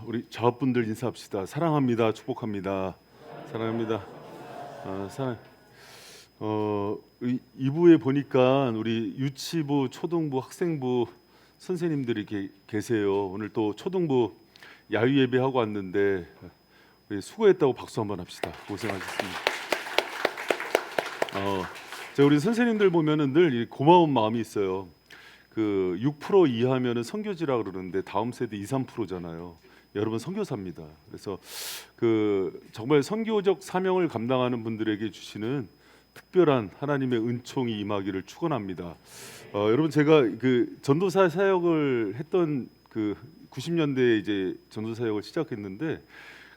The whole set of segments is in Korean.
우리 자업분들 인사합시다. 사랑합니다. 축복합니다. 사랑합니다. 사랑. 2부에 보니까 우리 유치부, 초등부, 학생부 선생님들이 계세요. 오늘 또 초등부 야유 예배하고 왔는데 우리 수고했다고 박수 한번 합시다. 고생하셨습니다. 제가 우리 선생님들 보면은 늘 고마운 마음이 있어요. 그 6% 이하면은 선교지라 그러는데 다음 세대 2, 3%잖아요. 여러분 선교사입니다. 그래서 그 정말 선교적 사명을 감당하는 분들에게 주시는 특별한 하나님의 은총이 임하기를 축원합니다. 여러분 제가 그 전도사 사역을 했던 그 90년대에 이제 전도사 사역을 시작했는데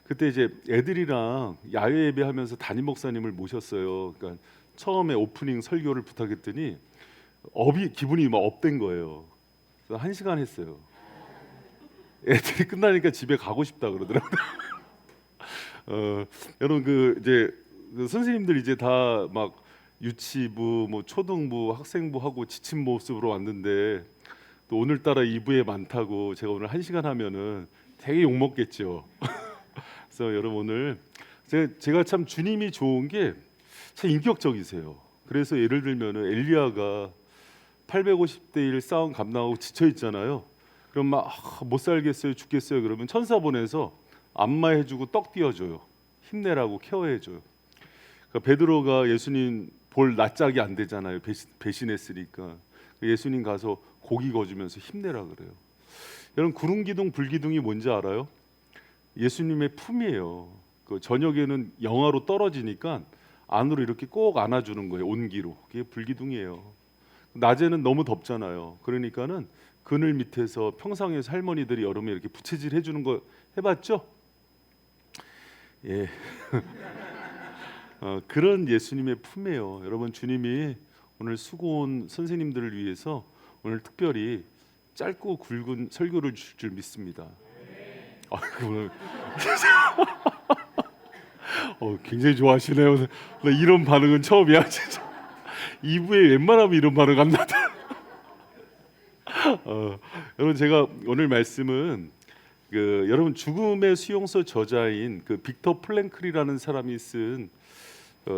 그때 이제 애들이랑 야외 예배하면서 담임 목사님을 모셨어요. 그러니까 처음에 오프닝 설교를 부탁했더니 기분이 막 업된 거예요. 그래서 1시간 했어요. 애들이 끝나니까 집에 가고 싶다 그러더라고요. 여러분 그 이제 그 선생님들 이제 다 막 유치부, 뭐 초등부, 학생부 하고 지친 모습으로 왔는데 또 오늘따라 2부에 많다고 제가 오늘 1시간 하면은 되게 욕 먹겠죠. 그래서 여러분 오늘 제가 참 주님이 좋은 게 참 인격적이세요. 그래서 예를 들면은 엘리야가 850대 1 싸움 감당하고 지쳐 있잖아요. 그럼 막 못 살겠어요, 죽겠어요. 그러면 천사 보내서 안마해주고 떡 띄워줘요. 힘내라고 케어해줘요. 그러니까 베드로가 예수님 볼 낯짝이 안 되잖아요. 배신했으니까 예수님 가서 고기 거주면서 힘내라 그래요. 여러분 구름 기둥 불 기둥이 뭔지 알아요? 예수님의 품이에요. 그 저녁에는 영하로 떨어지니까 안으로 이렇게 꼭 안아주는 거예요. 온기로. 그게 불기둥이에요. 낮에는 너무 덥잖아요. 그러니까는 그늘 밑에서 평상에서 할머니들이 여름에 이렇게 부채질 해주는 거 해봤죠? 예. 그런 예수님의 품이에요. 여러분 주님이 오늘 수고온 선생님들을 위해서 오늘 특별히 짧고 굵은 설교를 주실 줄 믿습니다. 오늘 굉장히 좋아하시네요. 나 이런 반응은 처음이야. 진짜. 2부에 웬만하면 이런 반응 안 나다. 여러분 제가 오늘 말씀은 그 여러분 죽음의 수용소 저자인 그 빅터 플랭클이라는 사람이 쓴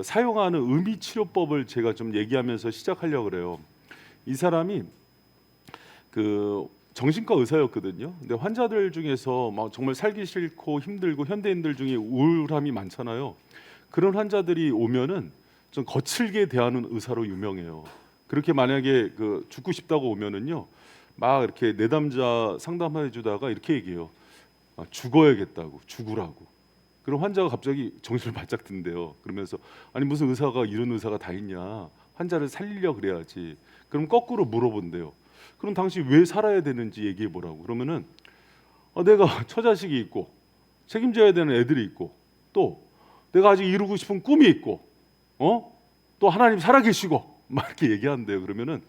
사용하는 의미 치료법을 제가 좀 얘기하면서 시작하려고 그래요. 이 사람이 그 정신과 의사였거든요. 근데 환자들 중에서 막 정말 살기 싫고 힘들고 현대인들 중에 우울함이 많잖아요. 그런 환자들이 오면은 좀 거칠게 대하는 의사로 유명해요. 그렇게 만약에 그 죽고 싶다고 오면은요, 막 이렇게 내담자 상담해 주다가 이렇게 얘기해요. 죽어야겠다고, 죽으라고. 그럼 환자가 갑자기 정신을 바짝 든대요. 그러면서 아니 무슨 의사가 이런 의사가 다 있냐? 환자를 살리려 그래야지. 그럼 거꾸로 물어본대요. 그럼 당신 왜 살아야 되는지 얘기해 보라고. 그러면은 내가 처자식이 있고 책임져야 되는 애들이 있고 또 내가 아직 이루고 싶은 꿈이 있고 또 하나님 살아계시고 막 이렇게 얘기한대요. 그러면은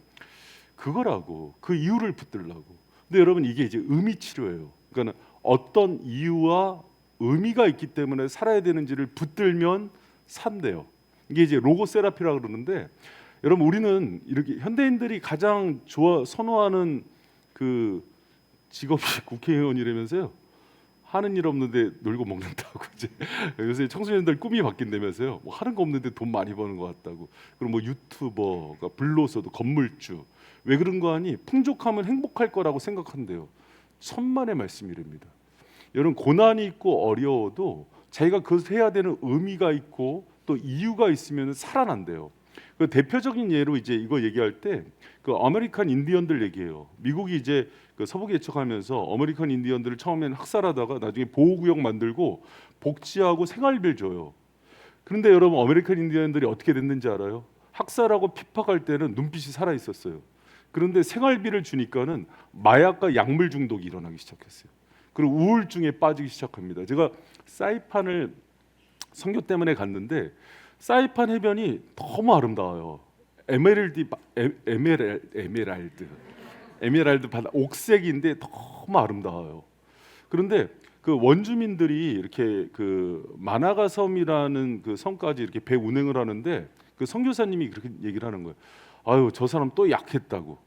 그거라고 그 이유를 붙들라고. 근데 여러분 이게 이제 의미 치료예요. 그러니까 어떤 이유와 의미가 있기 때문에 살아야 되는지를 붙들면 산대요. 이게 이제 로고세라피라고 그러는데 여러분 우리는 이렇게 현대인들이 가장 선호하는 그 직업이 국회의원이라면서요. 하는 일 없는데 놀고 먹는다고 이제 요새 청소년들 꿈이 바뀐다면서요. 뭐 하는 거 없는데 돈 많이 버는 것 같다고. 그리고 뭐 유튜버가 불로서도 건물주. 왜 그런 거 하니? 풍족하면 행복할 거라고 생각한대요. 천만의 말씀이랍니다. 여러분 고난이 있고 어려워도 자기가 그것을 해야 되는 의미가 있고 또 이유가 있으면 살아난대요. 그 대표적인 예로 이제 이거 얘기할 때 그 아메리칸 인디언들 얘기해요. 미국이 이제 그 서부 개척하면서 아메리칸 인디언들을 처음에는 학살하다가 나중에 보호구역 만들고 복지하고 생활비를 줘요. 그런데 여러분 아메리칸 인디언들이 어떻게 됐는지 알아요? 학살하고 핍박할 때는 눈빛이 살아 있었어요. 그런데 생활비를 주니까는 마약과 약물 중독이 일어나기 시작했어요. 그리고 우울증에 빠지기 시작합니다. 제가 사이판을 선교 때문에 갔는데 사이판 해변이 너무 아름다워요. 에메랄드 바다 옥색인데 너무 아름다워요. 그런데 그 원주민들이 이렇게 그 마나가 섬이라는 그 섬까지 이렇게 배 운행을 하는데 그 선교사님이 그렇게 얘기를 하는 거예요. 아유 저 사람 또 약했다고.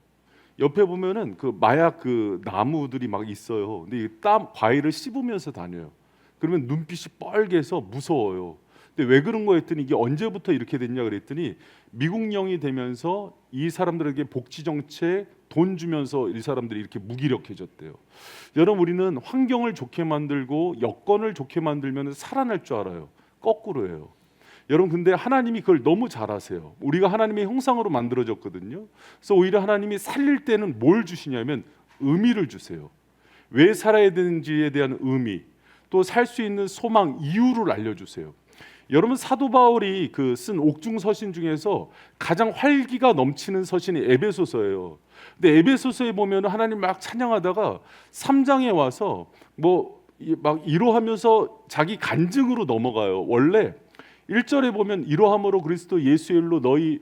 옆에 보면은 그 마약 그 나무들이 막 있어요. 근데 이 과일을 씹으면서 다녀요. 그러면 눈빛이 뻘개서 무서워요. 근데 왜 그런 거 했더니 이게 언제부터 이렇게 됐냐 그랬더니 미국령이 되면서 이 사람들에게 복지 정책 돈 주면서 이 사람들이 이렇게 무기력해졌대요. 여러분, 우리는 환경을 좋게 만들고 여건을 좋게 만들면 살아날 줄 알아요. 거꾸로예요. 여러분, 근데 하나님이 그걸 너무 잘 아세요. 우리가 하나님의 형상으로 만들어졌거든요. 그래서 오히려 하나님이 살릴 때는 뭘 주시냐면 의미를 주세요. 왜 살아야 되는지에 대한 의미, 또 살 수 있는 소망, 이유를 알려주세요. 여러분, 사도 바울이 그 쓴 옥중 서신 중에서 가장 활기가 넘치는 서신이 에베소서예요. 근데 에베소서에 보면 하나님 막 찬양하다가 3장에 와서 뭐 막 이로하면서 자기 간증으로 넘어가요. 원래 1절에 보면 이러함으로 그리스도 예수의 일로 너희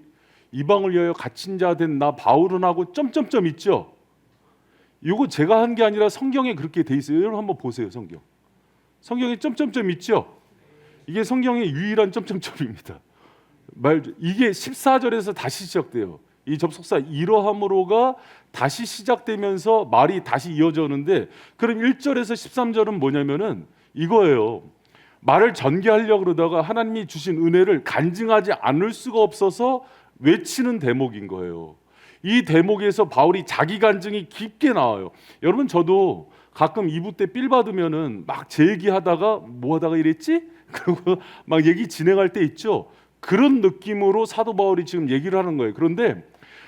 이방을 위하여 갇힌 자 된 나 바울은 하고 점점점 있죠. 이거 제가 한 게 아니라 성경에 그렇게 돼 있어요. 여러분 한번 보세요. 성경에 점점점 있죠. 이게 성경의 유일한 점점점입니다. 이게 14절에서 다시 시작돼요. 이 접속사 이러함으로가 다시 시작되면서 말이 다시 이어졌는데, 그럼 1절에서 13절은 뭐냐면은 이거예요. 말을 전개하려고 그러다가 하나님이 주신 은혜를 간증하지 않을 수가 없어서 외치는 대목인 거예요. 이 대목에서 바울이 자기 간증이 깊게 나와요. 여러분, 저도 가끔 2부 때 삘 받으면은 막 제 얘기하다가 뭐 하다가 이랬지? 그리고 막 얘기 진행할 때 있죠. 그런 느낌으로 사도 바울이 지금 얘기를 하는 거예요. 그런데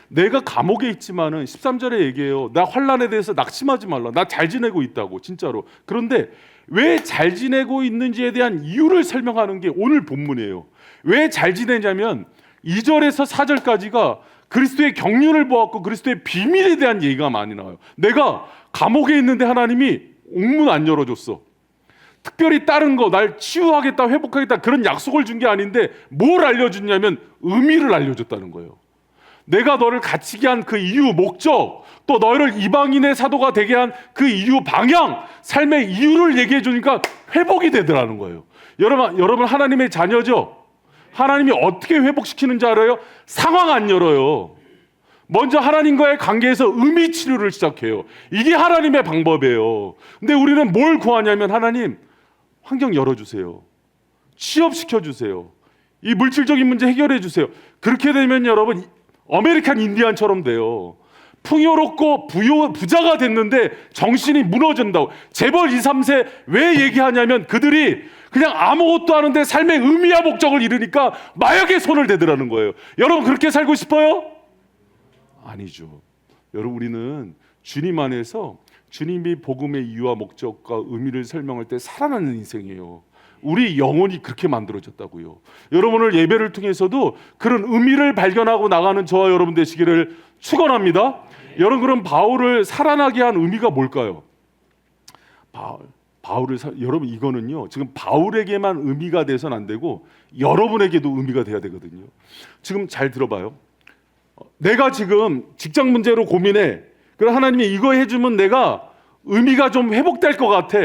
내가 감옥에 있지만은 13절에 얘기해요. 나 환난에 대해서 낙심하지 말라. 나 잘 지내고 있다고, 진짜로. 그런데 왜 잘 지내고 있는지에 대한 이유를 설명하는 게 오늘 본문이에요. 왜 잘 지내냐면 2절에서 4절까지가 그리스도의 경륜을 보았고 그리스도의 비밀에 대한 얘기가 많이 나와요. 내가 감옥에 있는데 하나님이 옥문 안 열어줬어. 특별히 다른 거 날 치유하겠다, 회복하겠다 그런 약속을 준 게 아닌데 뭘 알려줬냐면 의미를 알려줬다는 거예요. 내가 너를 갇히게 한 그 이유, 목적, 또 너를 이방인의 사도가 되게 한 그 이유, 방향, 삶의 이유를 얘기해 주니까 회복이 되더라는 거예요. 여러분 하나님의 자녀죠? 하나님이 어떻게 회복시키는지 알아요? 상황 안 열어요. 먼저 하나님과의 관계에서 의미 치료를 시작해요. 이게 하나님의 방법이에요. 근데 우리는 뭘 구하냐면 하나님, 환경 열어주세요. 취업시켜주세요. 이 물질적인 문제 해결해 주세요. 그렇게 되면 여러분 아메리칸 인디안처럼 돼요. 풍요롭고 부자가 됐는데 정신이 무너진다고. 재벌 2, 3세 왜 얘기하냐면 그들이 그냥 아무것도 하는데 삶의 의미와 목적을 잃으니까 마약에 손을 대더라는 거예요. 여러분 그렇게 살고 싶어요? 아니죠. 여러분, 우리는 주님 안에서 주님이 복음의 이유와 목적과 의미를 설명할 때 살아나는 인생이에요. 우리 영혼이 그렇게 만들어졌다고요. 여러분, 오늘 예배를 통해서도 그런 의미를 발견하고 나가는 저와 여러분 되시기를 축원합니다. 여러분, 그럼 바울을 살아나게 한 의미가 뭘까요? 여러분, 이거는요 지금 바울에게만 의미가 돼서는 안 되고 여러분에게도 의미가 돼야 되거든요. 지금 잘 들어봐요. 내가 지금 직장 문제로 고민해. 그럼 하나님이 이거 해주면 내가 의미가 좀 회복될 것 같아.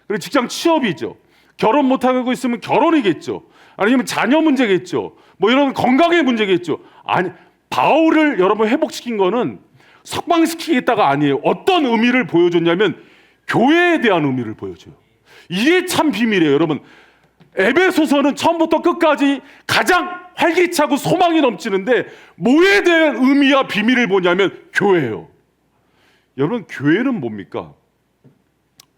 그리고 직장 취업이죠. 결혼 못하고 있으면 결혼이겠죠. 아니면 자녀 문제겠죠. 뭐 여러분 건강의 문제겠죠. 아니, 바울을 여러분 회복시킨 거는 석방시키겠다가 아니에요. 어떤 의미를 보여줬냐면 교회에 대한 의미를 보여줘요. 이게 참 비밀이에요. 여러분, 에베소서는 처음부터 끝까지 가장 활기차고 소망이 넘치는데 뭐에 대한 의미와 비밀을 보냐면 교회예요. 여러분, 교회는 뭡니까?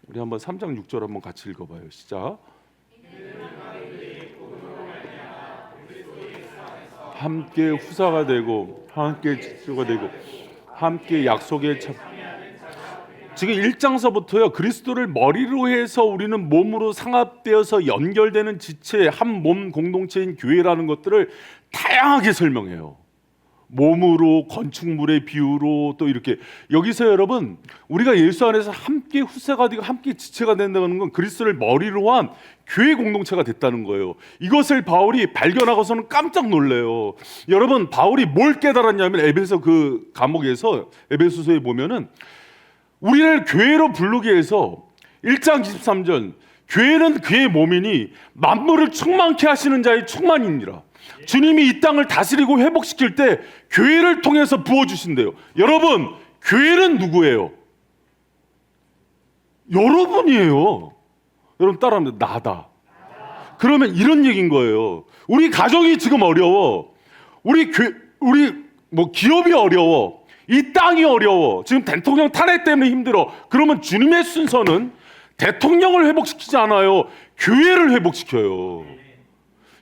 우리 한번 3장 6절 한번 같이 읽어봐요. 시작. 함께 후사가 되고 함께 지주가 되고 함께 약속의 지금 1장서부터요 그리스도를 머리로 해서 우리는 몸으로 상합되어서 연결되는 지체, 한 몸 공동체인 교회라는 것들을 다양하게 설명해요. 몸으로, 건축물의 비유로, 또 이렇게. 여기서 여러분, 우리가 예수 안에서 함께 후사가 되고 함께 지체가 된다는 건 그리스도를 머리로 한 교회 공동체가 됐다는 거예요. 이것을 바울이 발견하고서는 깜짝 놀래요. 여러분, 바울이 뭘 깨달았냐면 에베소 그 감옥에서 에베소서에 보면은 우리를 교회로 부르기 위해서 1장 23절 교회는 그의 몸이니 만물을 충만케 하시는 자의 충만이니라. 주님이 이 땅을 다스리고 회복시킬 때 교회를 통해서 부어주신대요. 여러분, 교회는 누구예요? 여러분이에요. 여러분 따라하면 나다. 그러면 이런 얘기인 거예요. 우리 가정이 지금 어려워. 우리 기업이 어려워. 이 땅이 어려워. 지금 대통령 탄핵 때문에 힘들어. 그러면 주님의 순서는 대통령을 회복시키지 않아요. 교회를 회복시켜요.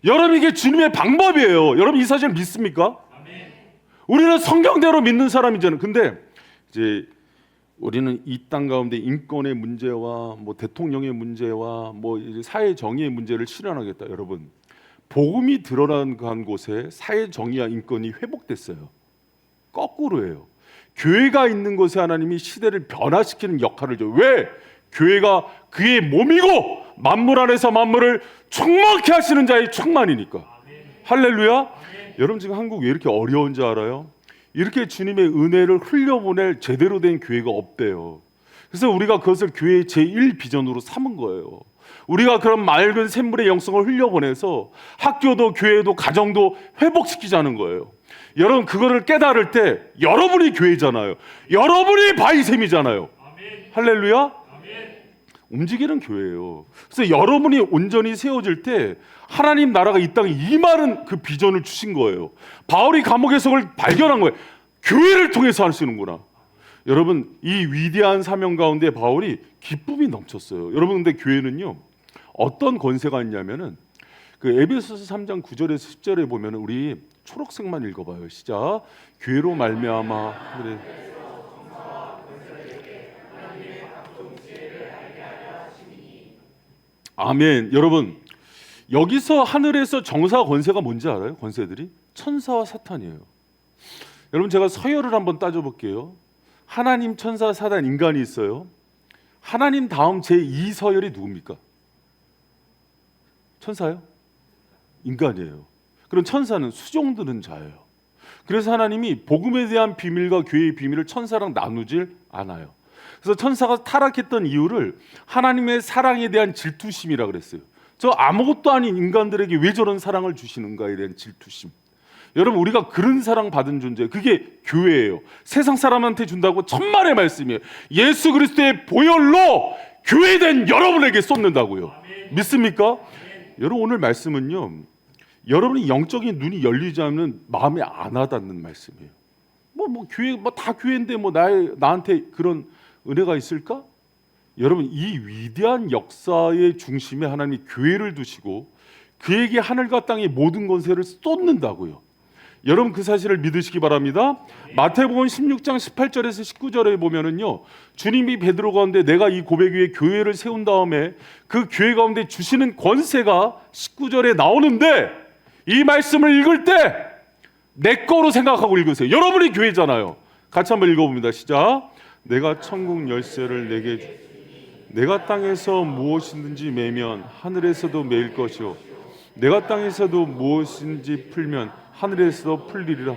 여러분 이게 주님의 방법이에요. 여러분 이 사실 믿습니까? 우리는 성경대로 믿는 사람이잖아요. 근데 이제 우리는 이 땅 가운데 인권의 문제와 뭐 대통령의 문제와 뭐 이제 사회 정의의 문제를 실현하겠다. 여러분 복음이 드러난 곳에 사회 정의와 인권이 회복됐어요. 거꾸로예요. 교회가 있는 곳에 하나님이 시대를 변화시키는 역할을 줘요. 왜? 교회가 그의 몸이고 만물 안에서 만물을 충만케 하시는 자의 충만이니까. 할렐루야. 여러분 지금 한국 왜 이렇게 어려운지 알아요? 이렇게 주님의 은혜를 흘려보낼 제대로 된 교회가 없대요. 그래서 우리가 그것을 교회의 제1비전으로 삼은 거예요. 우리가 그런 맑은 샘물의 영성을 흘려보내서 학교도 교회도 가정도 회복시키자는 거예요. 여러분 그거를 깨달을 때 여러분이 교회잖아요. 여러분이 바이셈이잖아요. 할렐루야. 움직이는 교회예요. 그래서 여러분이 온전히 세워질 때 하나님 나라가 이 땅에 임하는 그 비전을 주신 거예요. 바울이 감옥에서 그걸 발견한 거예요. 교회를 통해서 할 수 있는구나. 여러분 이 위대한 사명 가운데 바울이 기쁨이 넘쳤어요. 여러분 근데 교회는요 어떤 권세가 있냐면은 그 에베소서 3장 9절에서 10절에 보면은 우리 초록색만 읽어봐요. 시작. 교회로 말미암아 그래. 아멘. 여러분 여기서 하늘에서 정사 권세가 뭔지 알아요? 권세들이 천사와 사탄이에요. 여러분 제가 서열을 한번 따져볼게요. 하나님, 천사, 사단, 인간이 있어요. 하나님 다음 제2 서열이 누굽니까? 천사요? 인간이에요. 그럼 천사는 수종드는 자예요. 그래서 하나님이 복음에 대한 비밀과 교회의 비밀을 천사랑 나누질 않아요. 그래서 천사가 타락했던 이유를 하나님의 사랑에 대한 질투심이라 그랬어요. 저 아무것도 아닌 인간들에게 왜 저런 사랑을 주시는가에 대한 질투심. 여러분 우리가 그런 사랑 받은 존재, 그게 교회예요. 세상 사람한테 준다고 천만의 말씀이에요. 예수 그리스도의 보혈로 교회된 여러분에게 쏟는다고요. 믿습니까? 여러분 오늘 말씀은요 여러분이 영적인 눈이 열리지 않으면 마음에 안 와닿는 말씀이에요. 교회 다 교회인데 나한테 그런 은혜가 있을까? 여러분 이 위대한 역사의 중심에 하나님이 교회를 두시고 그에게 하늘과 땅의 모든 권세를 쏟는다고요. 여러분 그 사실을 믿으시기 바랍니다. 마태복음 16장 18절에서 19절에 보면은요 주님이 베드로 가운데 내가 이 고백 위에 교회를 세운 다음에 그 교회 가운데 주시는 권세가 19절에 나오는데 이 말씀을 읽을 때 내 거로 생각하고 읽으세요. 여러분이 교회잖아요. 같이 한번 읽어봅니다. 시작. 내가 천국 열쇠를 내게 내가 땅에서 무엇이든지 매면 하늘에서도 매일 것이요 내가 땅에서도 무엇인지 풀면 하늘에서도 풀리리라.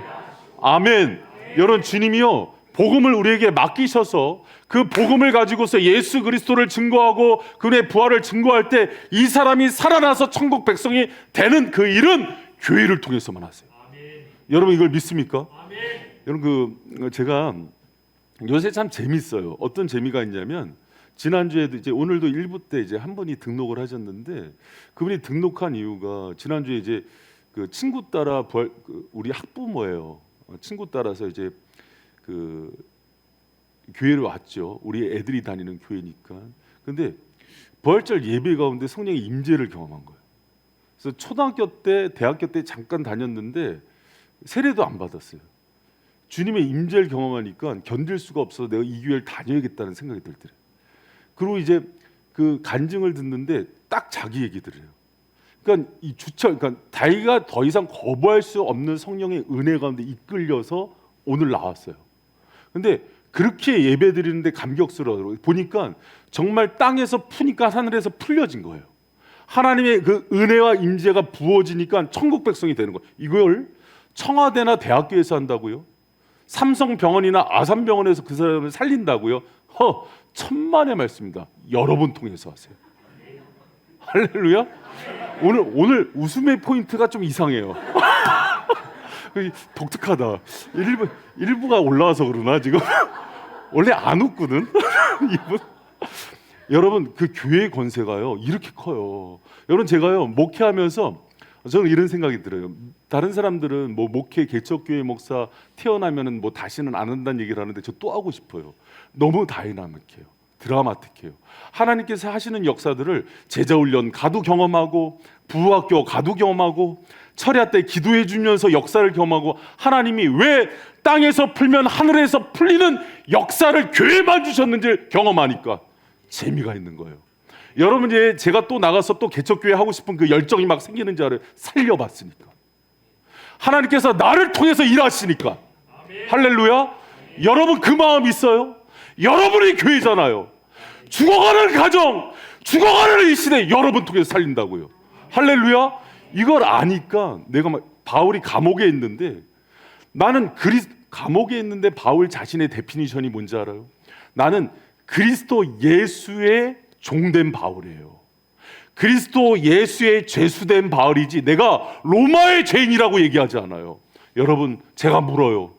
아멘. 여러분 주님이요 복음을 우리에게 맡기셔서 그 복음을 가지고서 예수 그리스도를 증거하고 그의 부활을 증거할 때 이 사람이 살아나서 천국 백성이 되는 그 일은 교회를 통해서만 하세요. 여러분 이걸 믿습니까? 여러분 제가 요새 참 재밌어요. 어떤 재미가 있냐면 지난주에도 이제 오늘도 1부 때 이제 한 분이 등록을 하셨는데 그분이 등록한 이유가 지난주에 이제 그 친구 따라 우리 학부모예요. 친구 따라서 이제 그 교회를 왔죠. 우리 애들이 다니는 교회니까. 근데 부활절 예배 가운데 성령의 임재를 경험한 거예요. 그래서 초등학교 때, 대학교 때 잠깐 다녔는데 세례도 안 받았어요. 주님의 임재를 경험하니까 견딜 수가 없어서 내가 이 교회를 다녀야겠다는 생각이 들더래요. 그리고 이제 그 간증을 듣는데 딱 자기 얘기들이에요. 그러니까 그러니까 자기가 더 이상 거부할 수 없는 성령의 은혜 가운데 이끌려서 오늘 나왔어요. 근데 그렇게 예배 드리는데 감격스러워요. 보니까 정말 땅에서 푸니까 하늘에서 풀려진 거예요. 하나님의 그 은혜와 임재가 부어지니까 천국 백성이 되는 거예요. 이걸 청와대나 대학교에서 한다고요? 삼성병원이나 아산병원에서 그 사람을 살린다고요? 천만의 말씀입니다. 여러분 통해서 하세요. 할렐루야. 오늘 웃음의 포인트가 좀 이상해요. 독특하다. 일부가 올라와서 그러나 지금 원래 안 웃거든. 이분. 여러분 그 교회의 권세가요 이렇게 커요. 여러분 제가요 목회하면서 저는 이런 생각이 들어요. 다른 사람들은 뭐 목회 개척교회 목사 태어나면은 뭐 다시는 안 한다는 얘기를 하는데 저 또 하고 싶어요. 너무 다이나믹해요. 드라마틱해요. 하나님께서 하시는 역사들을 제자훈련 가도 경험하고 부학교 가도 경험하고 철야 때 기도해 주면서 역사를 경험하고 하나님이 왜 땅에서 풀면 하늘에서 풀리는 역사를 교회만 주셨는지 경험하니까 재미가 있는 거예요. 여러분 이제 제가 또 나가서 또 개척교회 하고 싶은 그 열정이 막 생기는지 알아요? 살려봤으니까. 하나님께서 나를 통해서 일하시니까. 할렐루야. 여러분 그 마음 있어요? 여러분이 교회잖아요. 죽어가는 가정, 죽어가는 이 시대 여러분 통해서 살린다고요. 할렐루야. 이걸 아니까 내가 막 바울이 감옥에 있는데 나는 감옥에 있는데 바울 자신의 데피니션이 뭔지 알아요? 나는 그리스도 예수의 종된 바울이에요. 그리스도 예수의 죄수된 바울이지 내가 로마의 죄인이라고 얘기하지 않아요. 여러분 제가 물어요.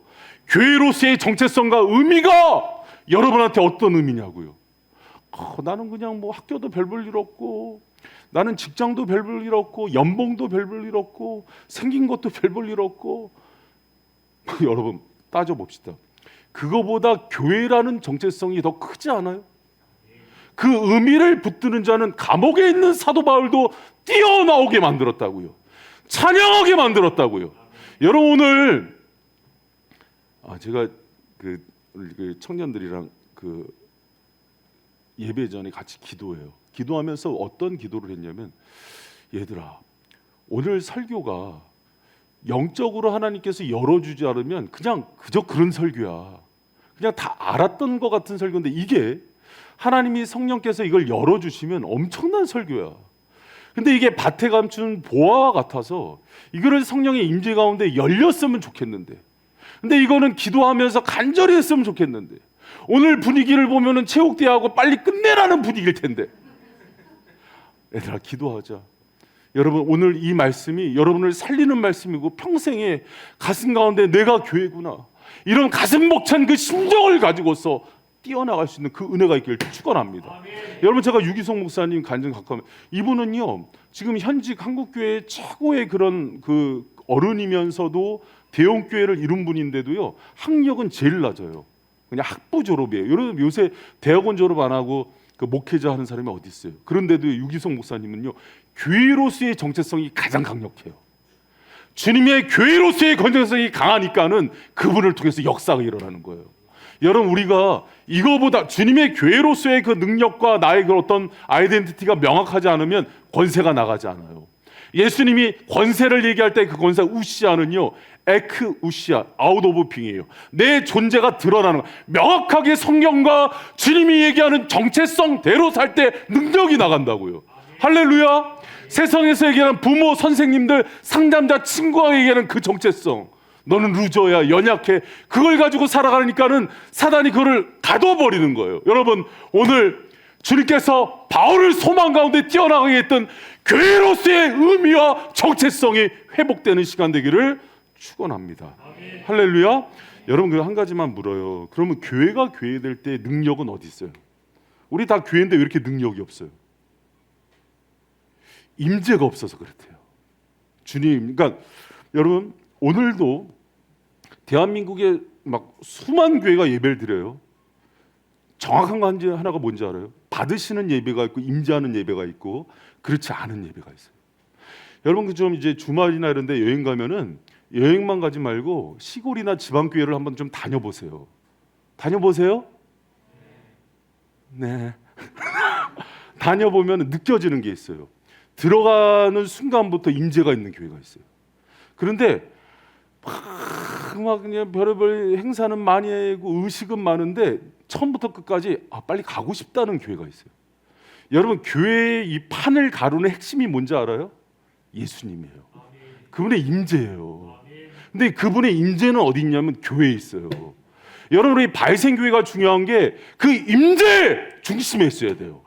교회로서의 정체성과 의미가 여러분한테 어떤 의미냐고요. 나는 그냥 뭐 학교도 별 볼 일 없고 나는 직장도 별 볼 일 없고 연봉도 별 볼 일 없고 생긴 것도 별 볼 일 없고 여러분 따져봅시다. 그거보다 교회라는 정체성이 더 크지 않아요? 그 의미를 붙드는 자는 감옥에 있는 사도 바울도 뛰어나오게 만들었다고요. 찬양하게 만들었다고요. 여러분 오늘 제가 그 청년들이랑 그 예배 전에 같이 기도해요. 기도하면서 어떤 기도를 했냐면 얘들아 오늘 설교가 영적으로 하나님께서 열어주지 않으면 그냥 그저 그런 설교야. 그냥 다 알았던 것 같은 설교인데 이게 하나님이 성령께서 이걸 열어주시면 엄청난 설교야. 근데 이게 밭에 감춘 보화와 같아서 이거를 성령의 임재 가운데 열렸으면 좋겠는데 근데 이거는 기도하면서 간절히 했으면 좋겠는데 오늘 분위기를 보면은 체육대회하고 빨리 끝내라는 분위기일 텐데 얘들아 기도하자. 여러분 오늘 이 말씀이 여러분을 살리는 말씀이고 평생에 가슴 가운데 내가 교회구나 이런 가슴 벅찬 그 심정을 가지고서 뛰어나갈 수 있는 그 은혜가 있기를 축원합니다. 여러분 제가 유기성 목사님 간증 가까우면 이분은요 지금 현직 한국교회 최고의 그런 그 어른이면서도 대형 교회를 이룬 분인데도요 학력은 제일 낮아요. 그냥 학부 졸업이에요. 여러분 요새 대학원 졸업 안 하고 그 목회자 하는 사람이 어디 있어요? 그런데도 유기성 목사님은요 교회로서의 정체성이 가장 강력해요. 주님의 교회로서의 정체성이 강하니까는 그분을 통해서 역사가 일어나는 거예요. 여러분 우리가 이거보다 주님의 교회로서의 그 능력과 나의 그 어떤 아이덴티티가 명확하지 않으면 권세가 나가지 않아요. 예수님이 권세를 얘기할 때 그 권세 우시아는요 에크 우시아 아웃 오브 빙이에요. 내 존재가 드러나는 명확하게 성경과 주님이 얘기하는 정체성대로 살 때 능력이 나간다고요. 할렐루야. 세상에서 얘기하는 부모 선생님들 상담자 친구가 얘기하는 그 정체성 너는 루저야 연약해 그걸 가지고 살아가니까는 사단이 그걸 가둬버리는 거예요. 여러분 오늘 주님께서 바울을 소망 가운데 뛰어나가게 했던 교회로서의 의미와 정체성이 회복되는 시간 되기를 축원합니다. 할렐루야. 여러분 그 한 가지만 물어요. 그러면 교회가 교회 될 때 능력은 어디 있어요? 우리 다 교회인데 왜 이렇게 능력이 없어요? 임재가 없어서 그렇대요. 주님 그러니까 여러분 오늘도 대한민국에 막 수만 교회가 예배를 드려요. 정확한 거 하나가 뭔지 알아요? 받으시는 예배가 있고 임재하는 예배가 있고 그렇지 않은 예배가 있어요. 여러분 그 좀 이제 주말이나 이런 데 여행 가면은 여행만 가지 말고 시골이나 지방 교회를 한번 좀 다녀보세요. 다녀보세요? 네. 다녀보면 느껴지는 게 있어요. 들어가는 순간부터 임재가 있는 교회가 있어요. 그런데 막 그냥 별의별 행사는 많이 하고 의식은 많은데 처음부터 끝까지 빨리 가고 싶다는 교회가 있어요. 여러분 교회의 이 판을 가루는 핵심이 뭔지 알아요? 예수님이에요. 그분의 임재예요. 근데 그분의 임재는 어디 있냐면 교회에 있어요. 여러분 이 발생교회가 중요한 게 그 임재 중심에 있어야 돼요.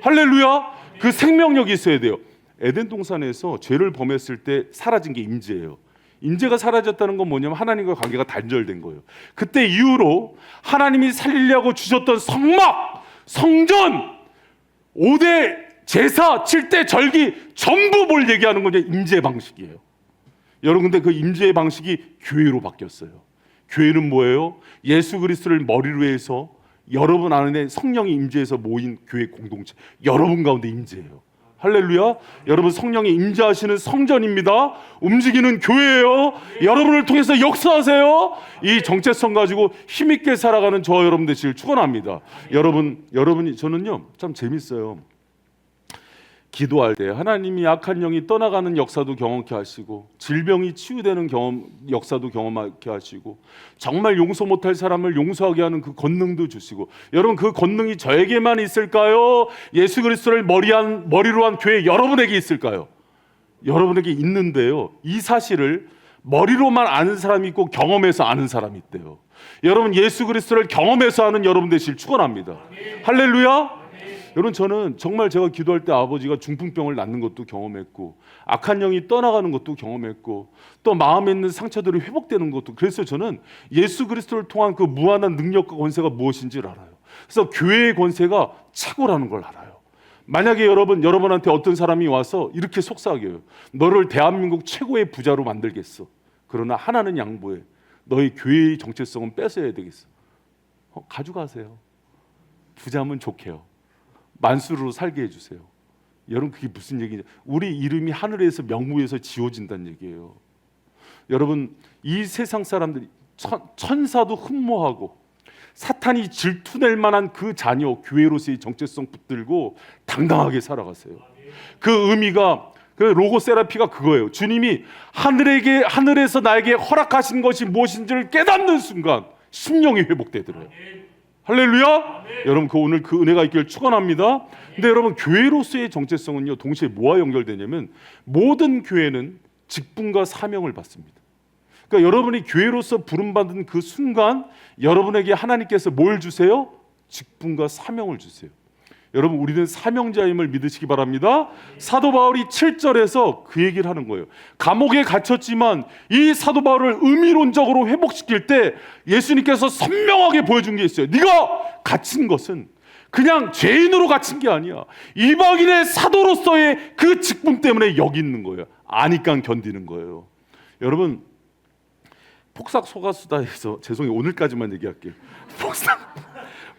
할렐루야. 그 생명력이 있어야 돼요. 에덴 동산에서 죄를 범했을 때 사라진 게 임재예요. 임재가 사라졌다는 건 뭐냐면 하나님과 관계가 단절된 거예요. 그때 이후로 하나님이 살리려고 주셨던 성막, 성전, 5대 제사, 7대 절기 전부 뭘 얘기하는 거냐? 임재 방식이에요. 여러분, 근데 그 임재 방식이 교회로 바뀌었어요. 교회는 뭐예요? 예수 그리스도를 머리로 해서 여러분 안에 성령이 임재해서 모인 교회 공동체, 여러분 가운데 임재해요. 할렐루야. 여러분, 성령이 임재하시는 성전입니다. 움직이는 교회예요. 여러분을 통해서 역사하세요. 이 정체성 가지고 힘있게 살아가는 저와 여러분 되시길 축원합니다. 여러분이 저는요 참 재밌어요. 기도할 때 하나님이 악한 영이 떠나가는 역사도 경험케 하시고, 질병이 치유되는 역사도 경험하게 하시고, 정말 용서 못할 사람을 용서하게 하는 그 권능도 주시고. 여러분, 그 권능이 저에게만 있을까요? 예수 그리스도를 머리로 한 교회 여러분에게 있을까요? 여러분에게 있는데요, 이 사실을 머리로만 아는 사람이 있고 경험해서 아는 사람이 있대요. 여러분, 예수 그리스도를 경험해서 아는 여러분 되시길 축원합니다. 할렐루야. 여러분, 저는 정말 제가 기도할 때 아버지가 중풍병을 낫는 것도 경험했고, 악한 영이 떠나가는 것도 경험했고, 또 마음에 있는 상처들이 회복되는 것도. 그래서 저는 예수 그리스도를 통한 그 무한한 능력과 권세가 무엇인지를 알아요. 그래서 교회의 권세가 최고라는 걸 알아요. 만약에 여러분한테 어떤 사람이 와서 이렇게 속삭여요. 너를 대한민국 최고의 부자로 만들겠어. 그러나 하나는 양보해. 너의 교회의 정체성은 뺏어야 되겠어. 가져가세요. 부자면 좋게요. 만수르로 살게 해주세요. 여러분, 그게 무슨 얘기냐? 우리 이름이 하늘에서 명무에서 지워진다는 얘기예요. 여러분, 이 세상 사람들이 천사도 흠모하고 사탄이 질투낼 만한 그 자녀, 교회로서의 정체성 붙들고 당당하게 살아가세요. 그 의미가, 그 로고 세라피가 그거예요. 주님이 하늘에서 나에게 허락하신 것이 무엇인지를 깨닫는 순간 심령이 회복되더래요. 할렐루야. 여러분, 오늘 그 은혜가 있기를 축원합니다. 근데 여러분, 교회로서의 정체성은요 동시에 뭐와 연결되냐면, 모든 교회는 직분과 사명을 받습니다. 그러니까 여러분이 교회로서 부름받은 그 순간 여러분에게 하나님께서 뭘 주세요? 직분과 사명을 주세요. 여러분, 우리는 사명자임을 믿으시기 바랍니다. 사도 바울이 7절에서 그 얘기를 하는 거예요. 감옥에 갇혔지만 이 사도 바울을 의미론적으로 회복시킬 때 예수님께서 선명하게 보여준 게 있어요. 네가 갇힌 것은 그냥 죄인으로 갇힌 게 아니야. 이방인의 사도로서의 그 직분 때문에 여기 있는 거예요. 아니까 견디는 거예요. 여러분, 폭삭 소가수다에서, 죄송해요, 오늘까지만 얘기할게요.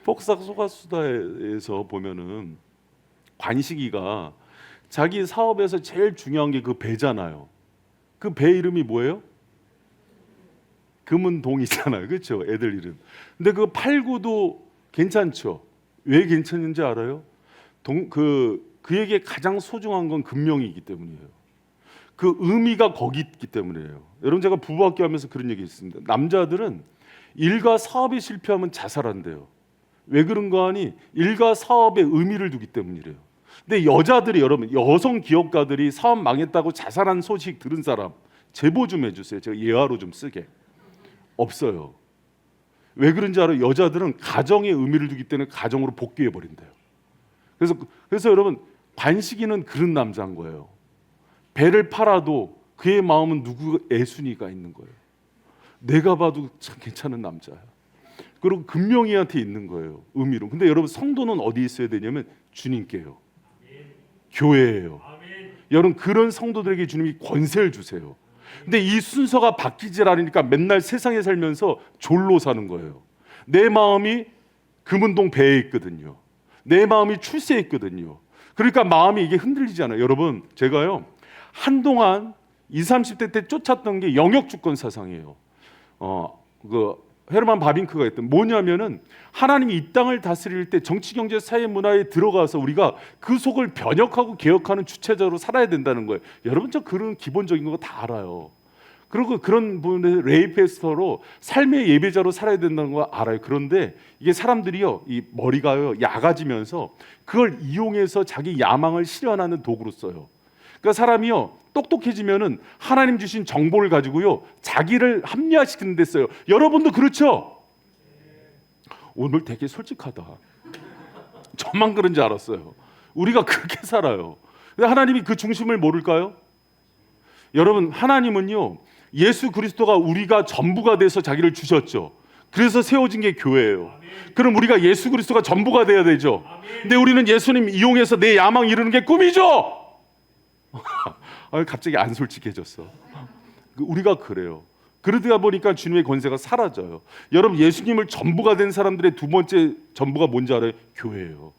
폭삭 소가수다에서 보면은 관식이가 자기 사업에서 제일 중요한 게 그 배잖아요. 그 배 이름이 뭐예요? 금은동이잖아요. 그렇죠? 애들 이름. 근데 그 팔구도 괜찮죠? 왜 괜찮은지 알아요? 그에게 가장 소중한 건 금명이기 때문이에요. 그 의미가 거기 있기 때문이에요. 여러분, 제가 부부학교 하면서 그런 얘기 있습니다. 남자들은 일과 사업에 실패하면 자살한대요. 왜 그런가 하니 일과 사업에 의미를 두기 때문이래요. 근데 여자들이, 여러분, 여성 기업가들이 사업 망했다고 자살한 소식 들은 사람 제보 좀 해주세요. 제가 예화로 좀 쓰게. 없어요. 왜 그런지 알아요? 여자들은 가정에 의미를 두기 때문에 가정으로 복귀해 버린대요. 그래서 여러분, 관식이는 그런 남자인 거예요. 배를 팔아도 그의 마음은 누구 애순이가 있는 거예요. 내가 봐도 참 괜찮은 남자야. 그리고 금명이한테 있는 거예요, 의미로. 근데 여러분, 성도는 어디 있어야 되냐면 주님께요. 교회예요. 여러분, 그런 성도들에게 주님이 권세를 주세요. 근데 이 순서가 바뀌질 않으니까 맨날 세상에 살면서 졸로 사는 거예요. 내 마음이 금은동 배에 있거든요. 내 마음이 출세에 있거든요. 그러니까 마음이 이게 흔들리잖아요. 여러분, 제가요 한동안 20, 30대 때 쫓았던 게 영역주권 사상이에요. 헤르만 바빙크가 했던, 뭐냐면은 하나님이 이 땅을 다스릴 때 정치, 경제, 사회, 문화에 들어가서 우리가 그 속을 변혁하고 개혁하는 주체자로 살아야 된다는 거예요. 여러분, 저 그런 기본적인 거 다 알아요. 그리고 그런 부분에서 레이페스터로 삶의 예배자로 살아야 된다는 거 알아요. 그런데 이게 사람들이요, 이 머리가요 얕아지면서 그걸 이용해서 자기 야망을 실현하는 도구로 써요. 그러니까 사람이요 똑똑해지면은 하나님 주신 정보를 가지고요 자기를 합리화시키는 데 써요. 여러분도 그렇죠? 오늘 되게 솔직하다. 저만 그런 줄 알았어요. 우리가 그렇게 살아요. 근데 하나님이 그 중심을 모를까요? 여러분, 하나님은요 예수 그리스도가 우리가 전부가 돼서 자기를 주셨죠. 그래서 세워진 게 교회예요. 그럼 우리가 예수 그리스도가 전부가 돼야 되죠. 근데 우리는 예수님 이용해서 내 야망 이루는 게 꿈이죠. 갑자기 안 솔직해졌어. 우리가 그래요. 그러다 보니까 주님의 권세가 사라져요. 여러분, 예수님을 전부가 된 사람들의 두 번째 전부가 뭔지 알아요? 교회예요.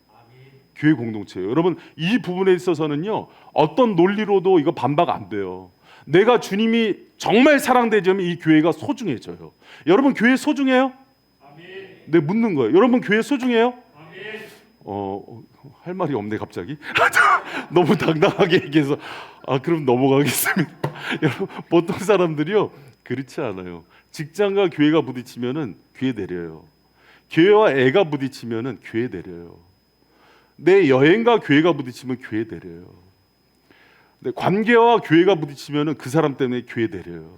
교회 공동체예요. 여러분, 이 부분에 있어서는요, 어떤 논리로도 이거 반박 안 돼요. 내가 주님이 정말 사랑되자면 이 교회가 소중해져요. 여러분, 교회 소중해요? 네, 묻는 거예요. 여러분, 교회 소중해요? 할 말이 없네 갑자기. 너무 당당하게 얘기해서 그럼 넘어가겠습니다. 여러분, 보통 사람들이요 그렇지 않아요. 직장과 교회가 부딪히면은 교회 내려요. 교회와 애가 부딪히면은 교회 내려요. 내 여행과 교회가 부딪히면 교회 내려요. 내 관계와 교회가 부딪히면은 그 사람 때문에 교회 내려요.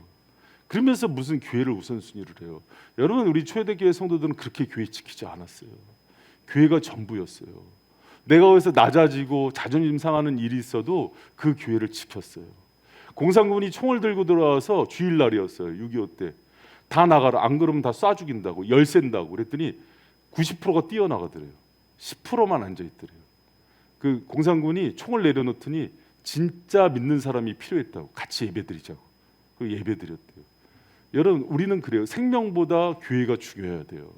그러면서 무슨 교회를 우선순위를 해요? 여러분, 우리 초대교회 성도들은 그렇게 교회 지키지 않았어요. 교회가 전부였어요. 내가 거기서 낮아지고 자존심 상하는 일이 있어도 그 교회를 지켰어요. 공산군이 총을 들고 들어와서 주일날이었어요. 6.25 때. 다 나가라. 안 그러면 다 쏴 죽인다고. 열센다고. 그랬더니 90%가 뛰어나가더래요. 10%만 앉아있더래요. 그 공산군이 총을 내려놓더니 진짜 믿는 사람이 필요했다고. 같이 예배드리자고. 그 예배드렸대요. 여러분, 우리는 그래요. 생명보다 교회가 중요해야 돼요.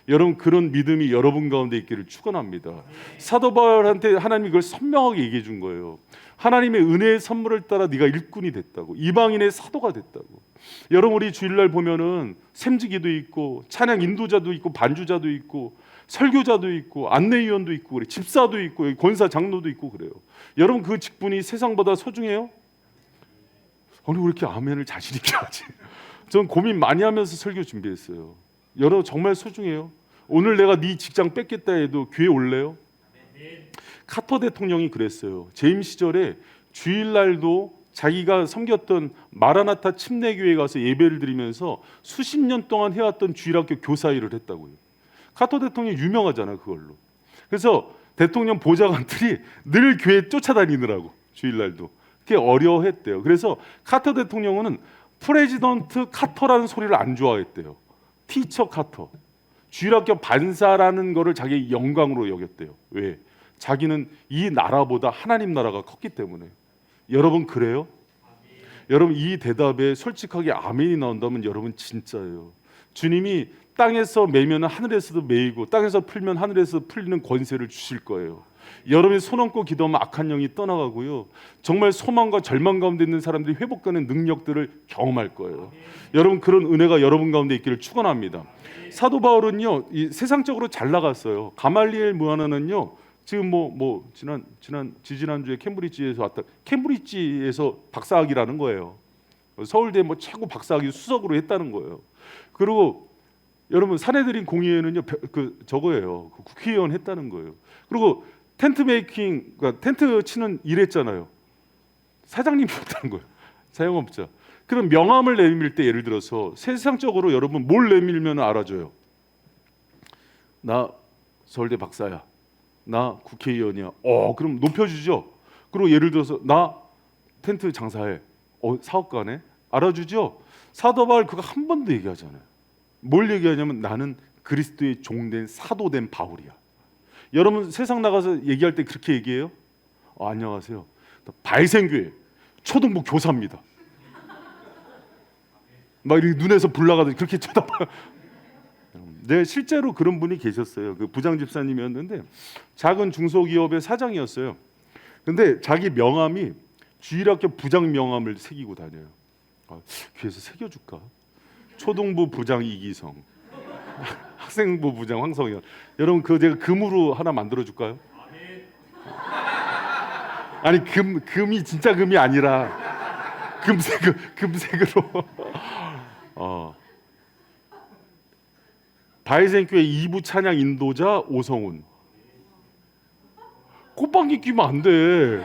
여러분, 그런 믿음이 여러분 가운데 있기를 축원합니다. 사도 바울한테 하나님이 그걸 선명하게 얘기해 준 거예요. 하나님의 은혜의 선물을 따라 네가 일꾼이 됐다고. 이방인의 사도가 됐다고. 여러분, 우리 주일날 보면은 샘지기도 있고 찬양 인도자도 있고 반주자도 있고 설교자도 있고 안내위원도 있고 그래. 집사도 있고 권사 장로도 있고 그래요. 여러분, 그 직분이 세상보다 소중해요? 아니, 왜 이렇게 아멘을 자신 있게 하지? 전 고민 많이 하면서 설교 준비했어요. 여러분, 정말 소중해요. 오늘 내가 네 직장 뺏겠다 해도 교회 올래요? 카터 대통령이 그랬어요. 재임 시절에 주일날도 자기가 섬겼던 마라나타 침례교회에 가서 예배를 드리면서 수십 년 동안 해왔던 주일학교 교사 일을 했다고요. 카터 대통령이 유명하잖아요, 그걸로. 그래서 대통령 보좌관들이 늘 교회 쫓아다니느라고 주일날도 그게 어려워했대요. 그래서 카터 대통령은 프레지던트 카터라는 소리를 안 좋아했대요. 티처 카터. 주일학교 반사라는 거를 자기의 영광으로 여겼대요. 왜? 자기는 이 나라보다 하나님 나라가 컸기 때문에. 여러분, 그래요? 여러분, 이 대답에 솔직하게 아멘이 나온다면 여러분 진짜예요. 주님이 땅에서 매면 하늘에서도 매이고 땅에서 풀면 하늘에서 풀리는 권세를 주실 거예요. 여러분이 손 얹고 기도하면 악한 영이 떠나가고요. 정말 소망과 절망 가운데 있는 사람들이 회복되는 능력들을 경험할 거예요. 여러분, 그런 은혜가 여러분 가운데 있기를 축원합니다. 사도 바울은요, 이 세상적으로 잘 나갔어요. 가말리엘 무하나는요, 지금 지난주에 캠브리지에서 왔다. 캠브리지에서 박사학위라는 거예요. 서울대 최고 박사학위 수석으로 했다는 거예요. 그리고 여러분, 사내들인 공의회는요, 저거예요. 국회의원 했다는 거예요. 그리고 텐트 메이킹, 그러니까 텐트 치는 일했잖아요. 사장님이 없다는 거예요. 사용업자. 그럼 명함을 내밀 때 예를 들어서 세상적으로 여러분 뭘 내밀면 알아줘요? 나 서울대 박사야. 나 국회의원이야. 그럼 높여주죠. 그리고 예를 들어서 나 텐트 장사해. 사업가네. 알아주죠. 사도 바울 그거 한 번도 얘기하잖아요. 뭘 얘기하냐면 나는 그리스도의 종된 사도된 바울이야. 여러분, 세상 나가서 얘기할 때 그렇게 얘기해요? 안녕하세요. 바이생교회 초등부 교사입니다. 막 이렇게 눈에서 불 나가듯이 그렇게 쳐다봐요. 네, 실제로 그런 분이 계셨어요. 그 부장 집사님이었는데 작은 중소기업의 사장이었어요. 근데 자기 명함이 주일학교 부장 명함을 새기고 다녀요. 귀에서 새겨줄까? 초등부 부장 이기성, 학생부 부장 황성현. 여러분, 그거 제가 금으로 하나 만들어 줄까요? 아니, 금이 진짜 금이 아니라 금색으로. 바이센교회 2부 찬양 인도자 오성훈. 꽃방귀 끼면 안 돼.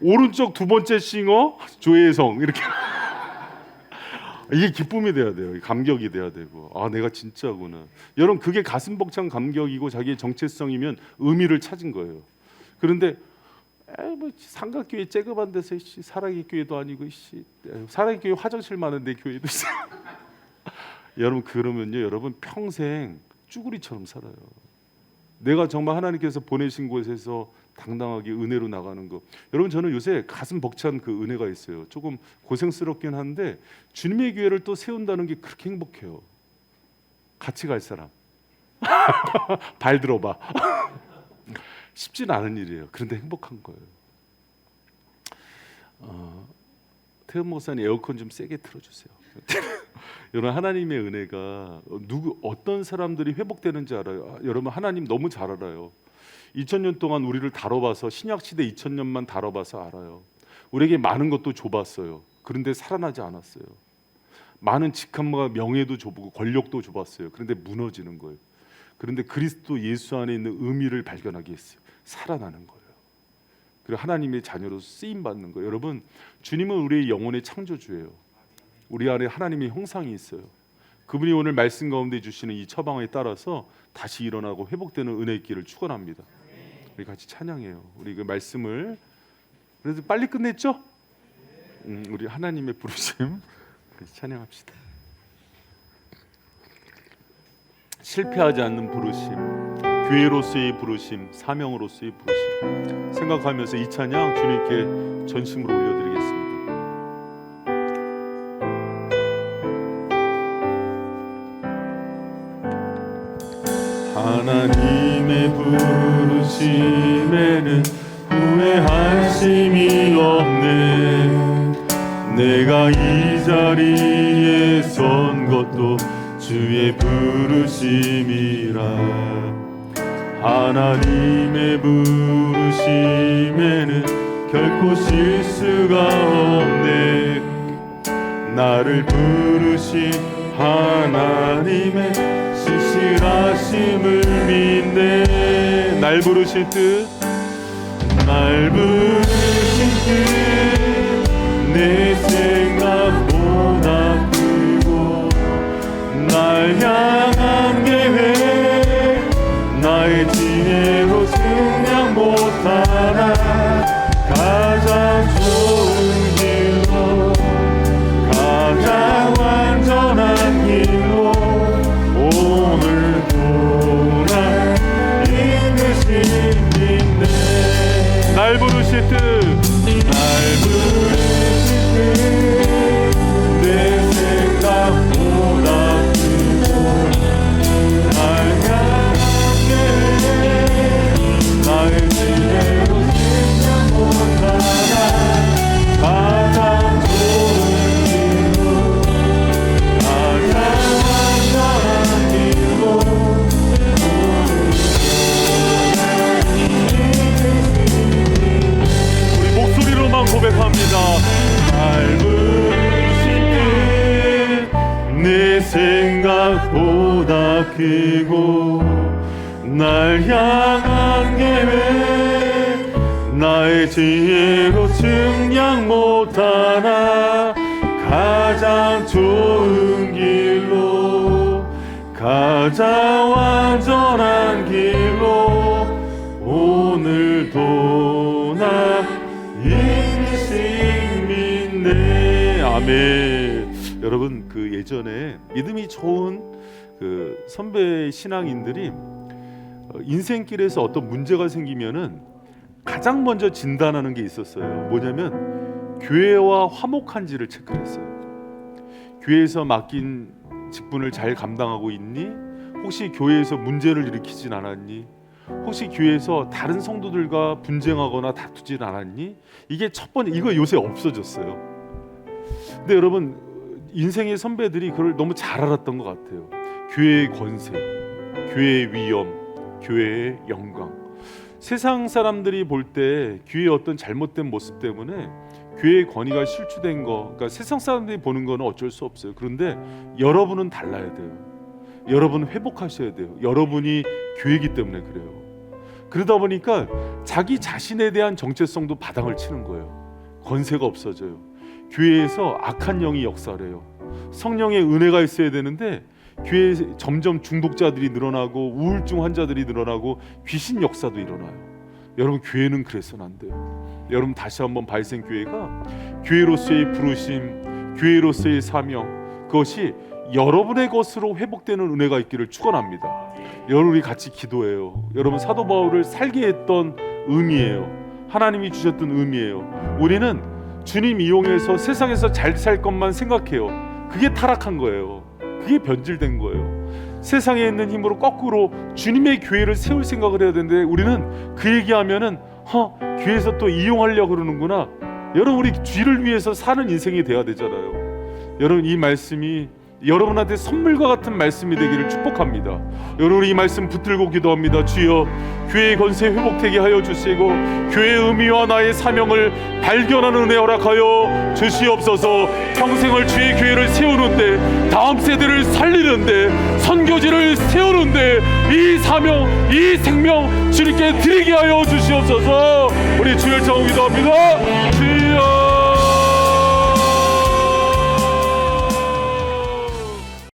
오른쪽 두 번째 싱어 조혜성. 이렇게. 이게 기쁨이 돼야 돼요. 감격이 돼야 되고, 내가 진짜구나. 여러분, 그게 가슴 벅찬 감격이고 자기의 정체성이면 의미를 찾은 거예요. 그런데 에이 뭐 삼각교회 째급한 데서 사랑의 교회도 아니고 사랑의 교회 화장실 많은데 교회도 있어. 여러분 그러면요 여러분 평생 쭈구리처럼 살아요. 내가 정말 하나님께서 보내신 곳에서 당당하게 은혜로 나가는 거. 여러분 저는 요새 가슴 벅찬 그 은혜가 있어요. 조금 고생스럽긴 한데 주님의 교회를 또 세운다는 게 그렇게 행복해요. 같이 갈 사람 발 들어봐. 쉽진 않은 일이에요. 그런데 행복한 거예요. 태연 목사님 에어컨 좀 세게 틀어주세요. 여러분 하나님의 은혜가 어떤 사람들이 회복되는지 알아요. 여러분 하나님 너무 잘 알아요. 2000년 동안 우리를 다뤄봐서 신약시대 2000년만 다뤄봐서 알아요. 우리에게 많은 것도 줘봤어요. 그런데 살아나지 않았어요. 많은 직함과 명예도 줘보고 권력도 줘봤어요. 그런데 무너지는 거예요. 그런데 그리스도 예수 안에 있는 의미를 발견하게 했어요. 살아나는 거예요. 그리고 하나님의 자녀로 쓰임받는 거예요. 여러분 주님은 우리의 영혼의 창조주예요. 우리 안에 하나님의 형상이 있어요. 그분이 오늘 말씀 가운데 주시는 이 처방에 따라서 다시 일어나고 회복되는 은혜의 길을 축원합니다. 우리 같이 찬양해요. 우리 그 말씀을 그래도 빨리 끝냈죠? 우리 하나님의 부르심 같이 찬양합시다. 실패하지 않는 부르심, 교회로서의 부르심, 사명으로서의 부르심 생각하면서 이 찬양 주님께 전심으로 올려드리겠습니다. 하나님의 부르심에는 후회하심이 없네. 내가 이 자리에 선 것도 주의 부르심이라. 하나님의 부르심에는 결코 실수가 없네. 나를 부르신 하나님의 신실하심을 믿네. 날 부르실 듯 날 부르실 듯 내 생각보다 크고 날 향한 계획 나의 지혜로 생각 못하나. 가장 좋은 길로 가장 완전한 길로 오늘도 날 이끄신 믿네. 날 부르실 듯 날 부르실 듯 내 생각보다 크고 날 향한 계획 나의 지혜로 생각 못하나. 가장 좋은 길로 가장 완전한 길로 우리 목소리로만 고백합니다. 날 부르신 듯 내 생각보다 크고 날 향한 계획 나의 지혜로 측량 못하나. 가장 좋은 길로 가장 완전한 길로 오늘도 나 이끄신 믿네. 아멘. 여러분 그 예전에 믿음이 좋은 그 선배 신앙인들이 인생길에서 어떤 문제가 생기면은 가장 먼저 진단하는 게 있었어요. 뭐냐면 교회와 화목한지를 체크했어요. 교회에서 맡긴 직분을 잘 감당하고 있니? 혹시 교회에서 문제를 일으키진 않았니? 혹시 교회에서 다른 성도들과 분쟁하거나 다투진 않았니? 이게 첫 번째. 이거 요새 없어졌어요. 근데 여러분 인생의 선배들이 그걸 너무 잘 알았던 것 같아요. 교회의 권세, 교회의 위엄, 교회의 영광. 세상 사람들이 볼 때 교회의 어떤 잘못된 모습 때문에 교회의 권위가 실추된 거, 그러니까 세상 사람들이 보는 거는 어쩔 수 없어요. 그런데 여러분은 달라야 돼요. 여러분은 회복하셔야 돼요. 여러분이 교회이기 때문에 그래요. 그러다 보니까 자기 자신에 대한 정체성도 바닥을 치는 거예요. 권세가 없어져요. 교회에서 악한 영이 역사해요. 성령의 은혜가 있어야 되는데 교회에 점점 중독자들이 늘어나고 우울증 환자들이 늘어나고 귀신 역사도 일어나요. 여러분 교회는 그래서는 안 돼요. 여러분 다시 한번 발생교회가 교회로서의 부르심, 교회로서의 사명, 그것이 여러분의 것으로 회복되는 은혜가 있기를 축원합니다. 여러분이 같이 기도해요. 여러분 사도 바울을 살게 했던 의미예요. 하나님이 주셨던 의미예요. 우리는 주님 이용해서 세상에서 잘 살 것만 생각해요. 그게 타락한 거예요. 그게 변질된 거예요. 세상에 있는 힘으로 거꾸로 주님의 교회를 세울 생각을 해야 되는데 우리는 그 얘기하면은 교회에서 또 이용하려고 그러는구나. 여러분 우리 주를 위해서 사는 인생이 돼야 되잖아요. 여러분 이 말씀이 여러분한테 선물과 같은 말씀이 되기를 축복합니다. 여러분 이 말씀 붙들고 기도합니다. 주여 교회의 건세 회복되게 하여 주시고 교회의 의미와 나의 사명을 발견하는 은혜 허락하여 주시옵소서. 평생을 주의 교회를 세우는데, 다음 세대를 살리는데, 선교지를 세우는데 이 사명, 이 생명 주님께 드리게 하여 주시옵소서. 우리 주여 청하고 기도합니다. 주여